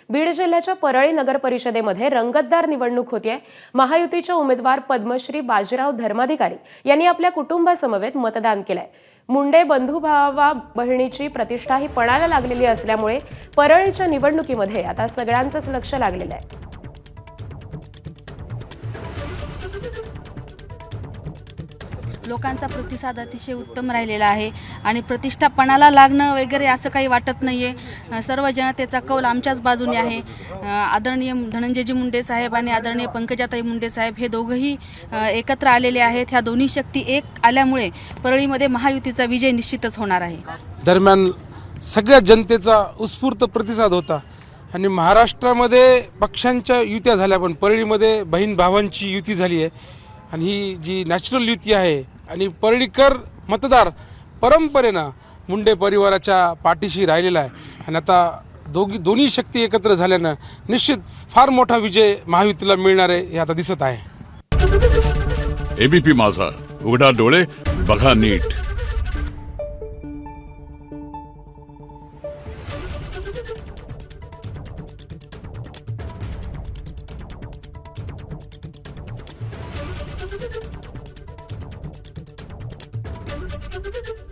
बीड जिल्ह्याच्या परळी नगर परिषदेमध्ये रंगतदार निवडणूक होतीये। महायुतीचे उमेदवार पद्मश्री बाजीराव धर्माधिकारी यांनी आपल्या कुटुंबासमवेत मतदान केलंय। मुंडे बंधू भावा बहिणीची प्रतिष्ठा ही पणाला लागलेली असल्यामुळे परळीच्या निवडणुकीमध्ये आता सगळ्यांचंच लक्ष लागलेलं आहे। लोकांचा प्रतिसाद अतिशय उत्तम राहिलेला आहे आणि प्रतिष्ठापणाला लागणं वगैरे असं काही वाटत नाहीये। सर्व जनतेचा कौल आमच्याच बाजूने आहे। आदरणीय धनंजयजी मुंडे साहेब आणि आदरणीय पंकजाताई मुंडे साहेब हे दोघंही एकत्र आलेले आहेत। ह्या दोन्ही शक्ती एक आल्यामुळे परळीमध्ये महायुतीचा विजय निश्चितच होणार आहे। दरम्यान सगळ्या जनतेचा उत्स्फूर्त प्रतिसाद होता आणि महाराष्ट्रामध्ये पक्षांच्या युत्या झाल्या, पण परळीमध्ये बहीण भावांची युती झाली आहे आणि ही जी नॅचरल युती आहे आणि परळीकर मतदार परंपरेनं मुंडे परिवाराच्या पाठीशी राहिलेला आहे आणि आता दोन्ही शक्ती एकत्र झाल्यानं निश्चित फार मोठा विजय महायुतीला मिळणार आहे हे आता दिसत आहे। एबीपी माझा, उघडा डोळे बघा नीट। Thank you.